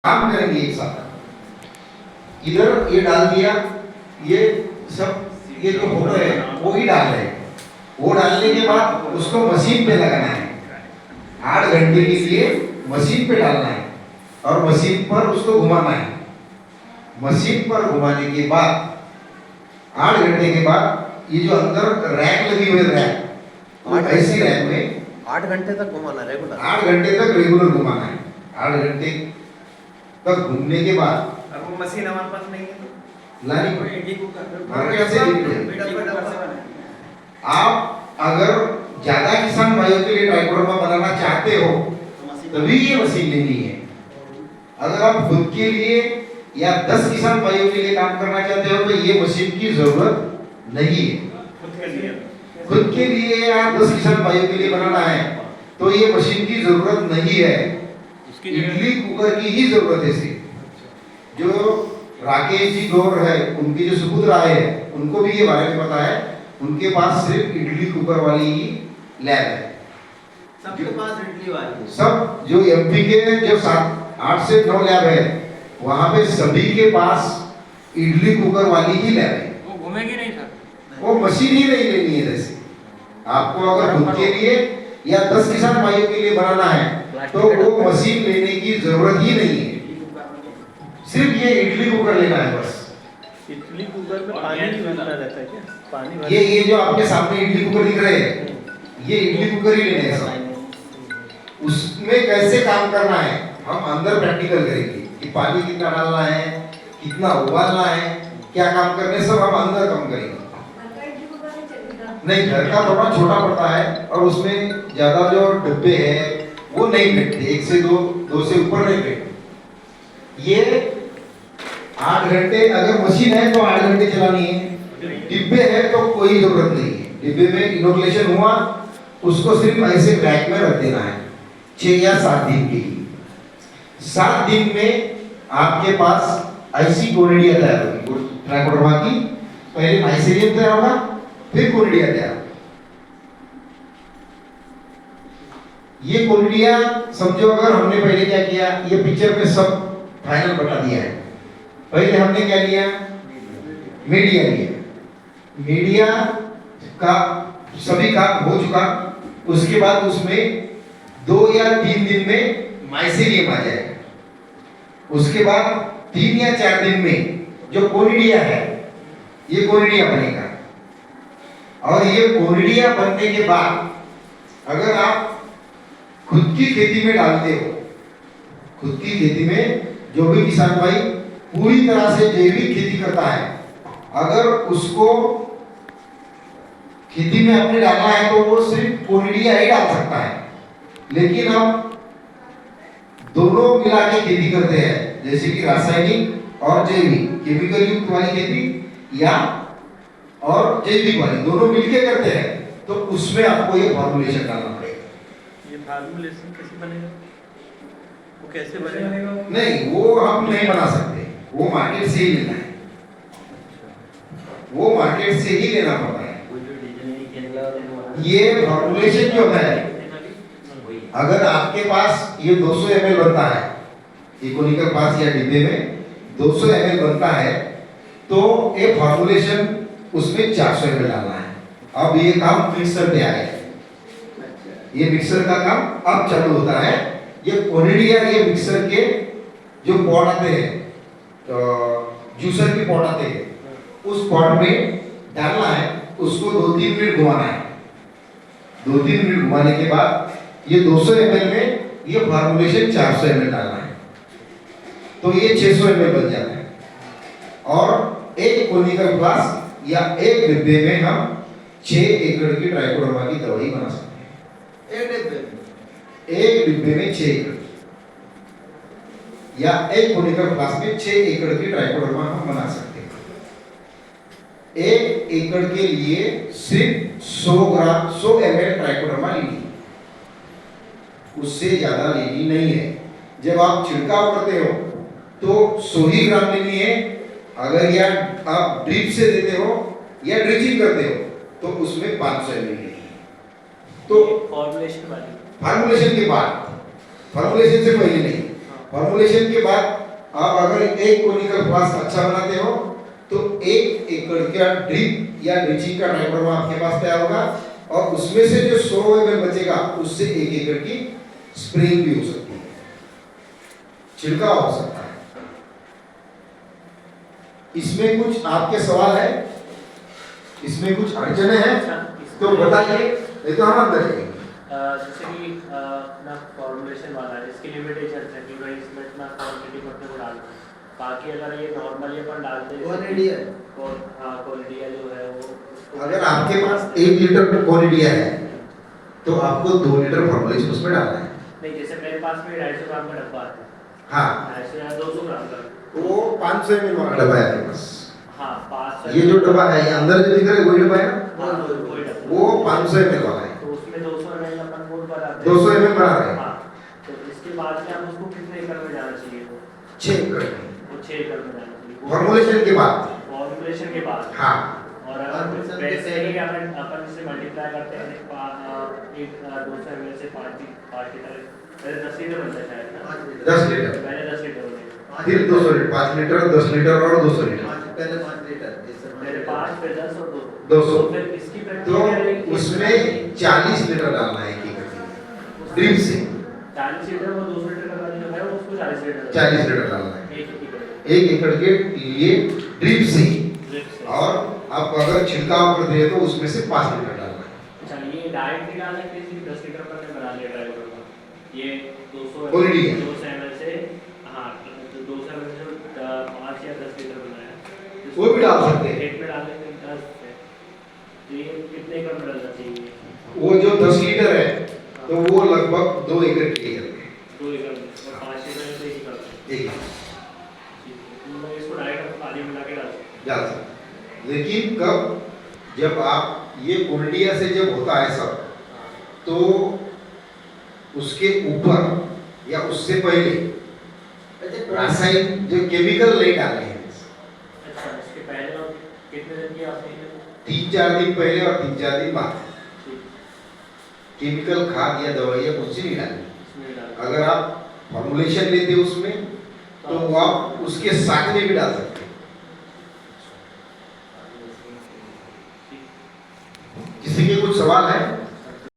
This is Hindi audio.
काम करेंगे एक साथ। इधर ये डाल दिया, ये सब ये जो फोटो है वो ही डाल रहे हैं। वो डालने के बाद उसको मशीन पे लगाना है। 8 घंटे के लिए मशीन पे डालना है और मशीन पर उसको घुमाना है। मशीन पर घुमाने के बाद 8 घंटे के बाद ये जो अंदर रैक लगी हुई है, रैक ऐसी रैक में 8 घंटे तक घुमाना रेगुलर। 8 घंटे तक रेगुलर घुमाना है। 8 घंटे तक घूमने के बाद अब वो मशीन हमारे पास नहीं है तो लानी इडली कुकर मार्केट से लीजिए। आप अगर ज्यादा किसान भाइयों के लिए ट्राइकोडर्मा बनाना चाहते हो तभी ये मशीन लेनी है। अगर आप खुद के लिए या 10 किसान भाइयों के लिए काम करना चाहते हो तो ये मशीन की जरूरत नहीं है। खुद के लिए या 10 किसान भाइयों के लिए बनाना है तो ये मशीन की जरूरत नहीं है। इडली कुकर की ही जरूरत है सिर्फ। जो राकेश जी गौर है, उनके जो सुपुत्र आए हैं, उनको भी ये बारे में पता है। उनके पास सिर्फ इडली कुकर वाली ही लैब है। सबके पास इडली वाली। सब जो एमपी के जो 8 से 9 लैब है वहां पे सभी के पास इडली कुकर वाली ही लैब है। वो घूमेगी नहीं सर, वो मशीन ही नहीं लेनी है। जैसे आपको अगर खुद के लिए या 10 किसान भाइयों के लिए बनाना है तो वो मशीन लेने की जरूरत ही नहीं है। सिर्फ ये इडली कुकर लेना है बस। इडली कुकर में पानी भी भरना रहता है क्या? पानी ये जो आपके सामने इडली कुकर दिख रहे हैं ये इडली कुकर ही लेने हैं सब। उसमें कैसे काम करना है हम अंदर प्रैक्टिकल करेंगे कि पानी कितना डालना है, कितना उबालना है, क्या काम करने, सब हम अंदर काम करेंगे। नहीं, घर का थोड़ा छोटा पड़ता है और उसमें ज्यादा जो डिब्बे हैं वो नहीं फेंकते। 1 से 2 से ऊपर नहीं फेंकते। ये 8 घंटे अगर मशीन है तो 8 घंटे चलानी है। डिब्बे है तो कोई जरूरत नहीं है। डिब्बे में इनोकुलेशन हुआ उसको सिर्फ ऐसे रैक में रख देना है 6 या 7 दिन के लिए। 7 दिन में आपके पास ऐसी कोनिडिया तैयार होगी ट्राइकोडर्मा की। पहले माइसेरियम तैयार होगा फिर कोनिडिया तैयार होगा। ये कोनिडिया समझो अगर हमने पहले क्या किया, ये पिक्चर में सब फाइनल बता दिया है। पहले हमने क्या लिया, मीडिया लिया। मीडिया का सभी काम हो चुका। उसके बाद उसमें 2 या 3 दिन में माइसेरियम आ जाएगा। उसके बाद 3 या 4 दिन में जो कोनिडिया है ये कोनिडिया बनेगा। और ये कोनिडिया बनने के बाद अगर आप खुद की खेती में डालते हो, खुद की खेती में जो भी किसान भाई पूरी तरह से जैविक खेती करता है, अगर उसको खेती में अपने डालना है तो वो सिर्फ कोनिडिया ही डाल सकता है। लेकिन हम दोनों मिला के खेती करते हैं, जैसे कि रासायनिक और जैविक, केमिकल युक्त वाली खेती या और जैविक वाली, दोनों मिलके करते हैं। तो उसमें आपको ये फॉर्मुलेशन डालना पड़ेगा। ये फार्मूलेशन कैसे बनेगा? वो कैसे बनेगा? नहीं, वो हम नहीं बना सकते, वो मार्केट से ही लेना है। वो मार्केट से ही लेना पड़ता है। ये फॉर्मुलेशन जो है, अगर आपके पास ये 200 ml बनता है, इकोनिकल पास या डिब्बे में 200 ml बनता है तो ये फॉर्मुलेशन उसमें 400 ml डालना है। अब ये काम मिक्सर पे आया है। ये मिक्सर का काम अब चालू होता है। ये कोनिडिया, ये मिक्सर के जो पॉट आते हैं, जूसर के पॉट आते हैं, उस पॉट में डालना है। उसको 2-3 मिनट घुमाना है। 2-3 मिनट घुमाने के बाद ये 200 ml में ये फॉर्मुलेशन 400 ml डालना है तो ये 600 ml बन जाता है। और एक कोनिकल फ्लास्क या एक डिब्बे में हम 6 एकड़ की ट्राइकोडर्मा की दवाई बना सकते हैं। एक डिब्बे में 6 एकड़ या एक कोनिकल फ्लास्क में 6 एकड़ की ट्राइकोडर्मा हम बना सकते हैं। 1 एकड़ के लिए सिर्फ 100 ml ट्राइकोडर्मा लेनी, उससे ज्यादा लेनी नहीं है। जब आप छिड़काव करते हो तो 100 ही ग्राम लेनी है। अगर या आप ड्रिप से देते हो या ड्रिचिंग करते हो तो उसमें 500 ml लेनी है। तो फॉर्मुलेशन वाली, फॉर्मुलेशन के बाद, फॉर्मुलेशन से पहले नहीं। फॉर्मुलेशन के बाद आप अगर एक कोनिकल फ्लास्क अच्छा बनाते हो तो 1 एकड़ का ड्रिप या ड्रिचिंग का ट्राइकोडर्मा आपके पास तैयार होगा और उसमें से जो 100 ml बचेगा उससे 1 एकड़ की स्प्रेइंग भी हो सकती है, छिड़काव हो सकता है। इसमें कुछ आपके सवाल है, इसमें कुछ अड़चने हैं तो बताइए, नहीं तो हम अंदर जाएंगे। जैसे कि अपना फॉर्मुलेशन वाला है, इसकी लिमिटेशन है कि भाई इसमें इतना क्वांटिटी पत्ते को डालना है। बाकी अगर ये नॉर्मली अपन डालते हैं कोनिडिया कोनिडिया जो है वो, अगर आपके पास 1 लीटर कोनिडिया है तो आपको 2 लीटर फॉर्मुलेशन उसमें डालना है। नहीं जैसे मेरे पास में 250 ग्राम का डब्बा आता है, हाँ 250 या 200 ग्राम का, वो 500 ml वाला डब्बा है आपके पास। हाँ 500, ये जो डब्बा है ये अंदर जो दिख रहा है वही डब्बा है ना, वही डब्बा, वो 500 ml वाला है। तो उसमें 200 ml अपन बोल बनाते हैं, 200 ml बना रहे हैं। हाँ, तो इसके बाद में हम उसको कितने एकड़ में जाना चाहिए? वो 6 एकड़ में 6 एकड़ में जाना चाहिए फॉर्मुलेशन के बाद। फॉर्मुलेशन के बाद। हाँ और अगर वैसे ही अपन इसे मल्टीप्लाई करते हैं एक 200 ml से 5 लीटर, पहले 10 लीटर बनता है शायद ना, 10 लीटर, पहले 10 लीटर होते हैं, फिर 200 लीटर, 5 लीटर, 10 लीटर और 200 लीटर, पहले 5 लीटर, पहले 5 फिर 10 और 200। तो फिर इसकी तो प्रक्रिया है कि उसमें 40 लीटर डालना है एक एकड़ में ड्रिप से। 40 लीटर वो 200 लीटर का जो है वो उसको 40 लीटर 40 लीटर डालना है एक एकड़ में। 1 एकड़ के लिए ड्रिप से, Drip से। और आप अगर छिड़काव करते हैं तो उसमें से 5 लीटर डालना है। अच्छा ये डायरेक्टली डाल सकते हैं, सिर्फ 10 लीटर पर बना लिया ड्राइवर का, ये 200 Already है। 200 ml से, हाँ तो 200 ml से 5 या 10 लीटर बनाया, वो भी डाल सकते हैं। एक में डालने से 10 है, तो ये कितने एकड़ में डालना चाहिए? वो जो 10 लीटर है तो वो लगभग 2 एकड़ के लिए 2 एकड़ में, और 5 लीटर में से एक एकड़ में। एक तो मैं इसको डायरेक्ट पानी मिला के डाल सकता हूँ। डाल सकते हैं। लेकिन कब, जब आप ये कोनिडिया से जब होता है सब तो उसके ऊपर या उससे पहले रासायनिक जो केमिकल नहीं डालने हैं। अच्छा इसके पहले और कितने दिन की आपने 3-4 दिन पहले और 3-4 दिन बाद ठीक केमिकल खाद या दवाइयाँ कुछ नहीं डालनी। इसमें डाल, अगर आप फॉर्मुलेशन लेते उसमें तो आप उसके साथ में भी डाल सकते हैं। किसी के कुछ सवाल है?